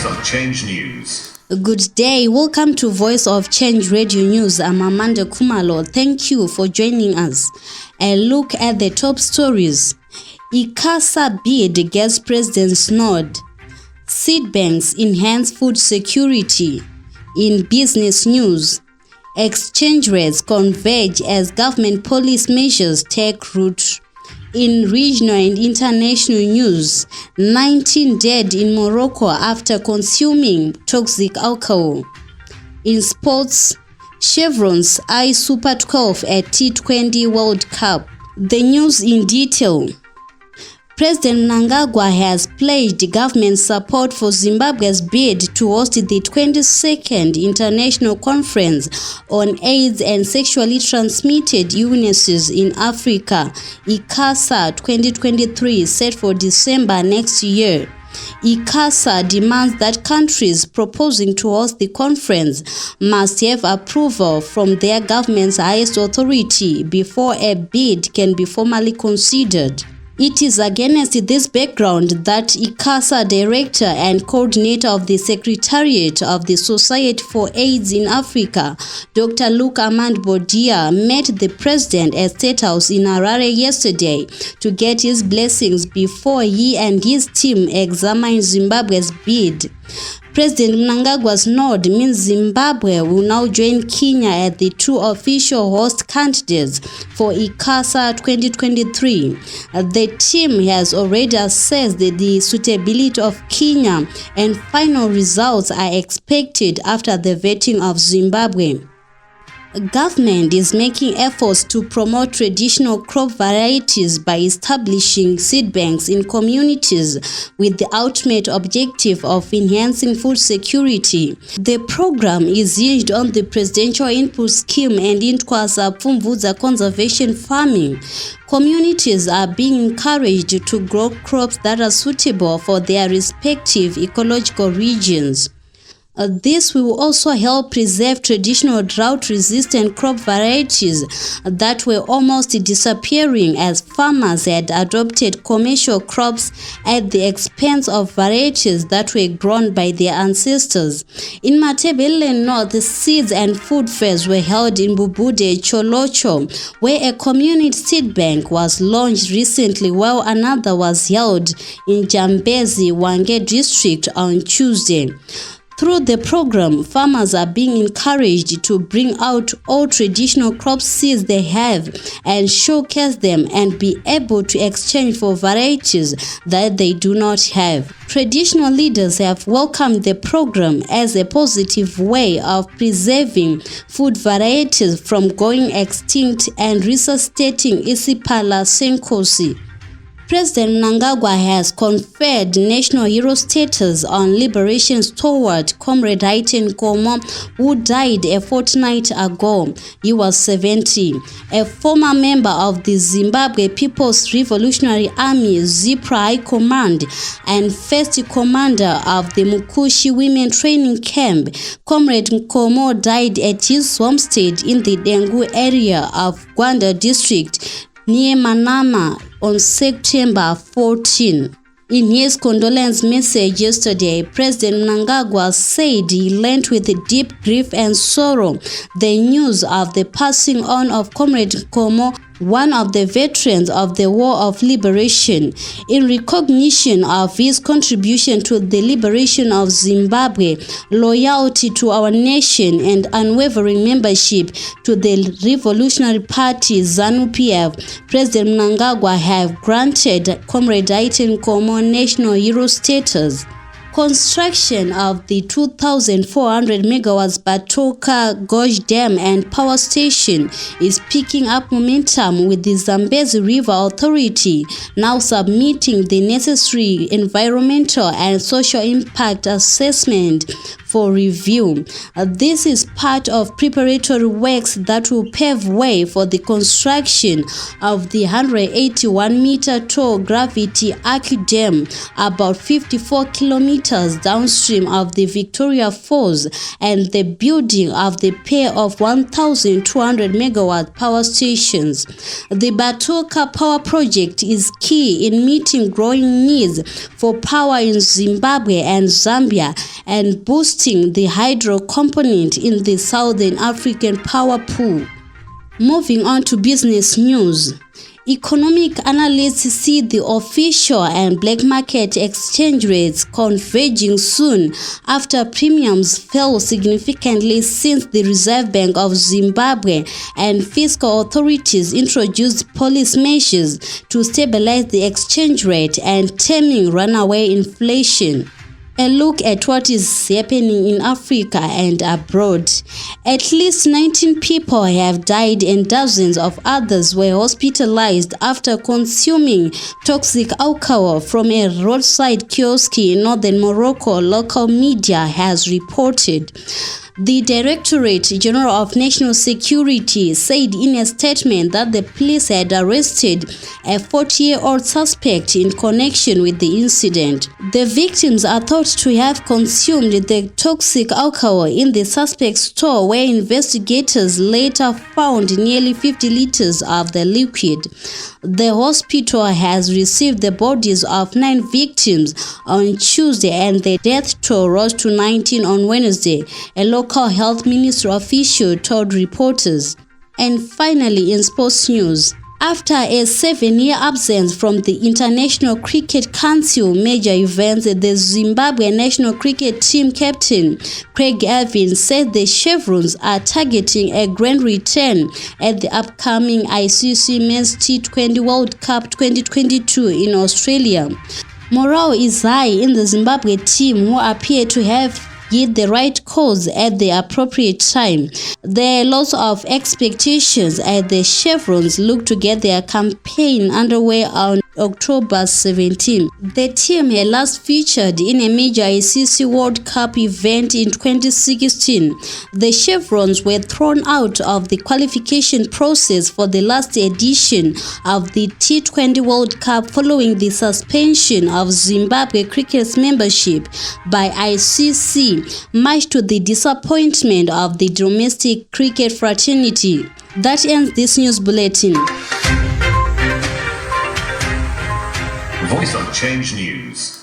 of Change News. Good day. Welcome to Voice of Change Radio News. I'm Amanda Kumalo. Thank you for joining us. A look at the top stories. ICASA bid gets President's nod. Seed banks enhance food security. In business news, exchange rates converge as government policy measures take root. In regional and international news, 19 dead in Morocco after consuming toxic alcohol. In sports, Chevrons eye Super 12 at T20 World Cup. The news in detail. President Mnangagwa has pledged government support for Zimbabwe's bid to host the 22nd International Conference on AIDS and Sexually Transmitted Illnesses in Africa, ICASA 2023, set for December next year. ICASA demands that countries proposing to host the conference must have approval from their government's highest authority before a bid can be formally considered. It is against this background that ICASA Director and Coordinator of the Secretariat of the Society for AIDS in Africa, Dr. Luke Amand Bodia, met the President at State House in Harare yesterday to get his blessings before he and his team examine Zimbabwe's bid. President Mnangagwa's nod means Zimbabwe will now join Kenya as the two official host candidates for ICASA 2023. The team has already assessed the suitability of Kenya, and final results are expected after the vetting of Zimbabwe. Government is making efforts to promote traditional crop varieties by establishing seed banks in communities with the ultimate objective of enhancing food security. The program is hinged on the Presidential Input Scheme and ICASA Pfumvudza conservation farming. Communities are being encouraged to grow crops that are suitable for their respective ecological regions. This will also help preserve traditional drought-resistant crop varieties that were almost disappearing as farmers had adopted commercial crops at the expense of varieties that were grown by their ancestors. In Matebele North, seeds and food fairs were held in Bubude, Cholocho, where a community seed bank was launched recently, while another was held in Jambezi, Wange district on Tuesday. Through the program, farmers are being encouraged to bring out all traditional crop seeds they have and showcase them and be able to exchange for varieties that they do not have. Traditional leaders have welcomed the program as a positive way of preserving food varieties from going extinct and resuscitating Isipala Senkosi. President Mnangagwa has conferred national hero status on Liberation Stalwart Comrade Haiten Komo, who died a fortnight ago. He was 70. A former member of the Zimbabwe People's Revolutionary Army ZIPRA High Command and first commander of the Mukushi Women Training Camp, Comrade Komo died at his homestead in the Dengu area of Gwanda district near Manama on September 14. In his condolence message yesterday, President Mnangagwa said he learned with deep grief and sorrow the news of the passing on of Comrade Komo, one of the veterans of the War of Liberation. In recognition of his contribution to the liberation of Zimbabwe, loyalty to our nation, and unwavering membership to the Revolutionary Party ZANU-PF, President Mnangagwa have granted Comrade Haiten Komo national hero status. Construction of the 2,400 megawatts Batoka Gorge Dam and Power Station is picking up momentum, with the Zambezi River Authority now submitting the necessary environmental and social impact assessment for for review. This is part of preparatory works that will pave way for the construction of the 181-meter tall gravity arch dam about 54 kilometers downstream of the Victoria Falls and the building of the pair of 1,200 megawatt power stations. The Batoka power project is key in meeting growing needs for power in Zimbabwe and Zambia and boosting the hydro component in the Southern African power pool. Moving on to business news. Economic analysts see the official and black market exchange rates converging soon after premiums fell significantly since the Reserve Bank of Zimbabwe and fiscal authorities introduced policy measures to stabilize the exchange rate and taming runaway inflation. A look at what is happening in Africa and abroad. At least 19 people have died and dozens of others were hospitalized after consuming toxic alcohol from a roadside kiosk in northern Morocco, local media has reported. The Directorate General of National Security said in a statement that the police had arrested a 40-year-old suspect in connection with the incident. The victims are thought to have consumed the toxic alcohol in the suspect's store, where investigators later found nearly 50 liters of the liquid. The hospital has received the bodies of 9 victims on Tuesday and the death toll rose to 19 on Wednesday, a local health ministry official told reporters. And finally, in sports news, after a 7-year absence from the International Cricket Council major events, the Zimbabwe national cricket team captain Craig Evans said the Chevrons are targeting a grand return at the upcoming ICASA Men's T20 World Cup 2022 in Australia. Morale is high in the Zimbabwe team, who appear to have hit the right cause at the appropriate time. There are lots of expectations as the Chevrons look to get their campaign underway on October 17. The team had last featured in a major ICC World Cup event in 2016. The Chevrons were thrown out of the qualification process for the last edition of the T20 World Cup following the suspension of Zimbabwe cricket's membership by ICC, much to the disappointment of the domestic cricket fraternity. That ends this news bulletin. Voice of Change News.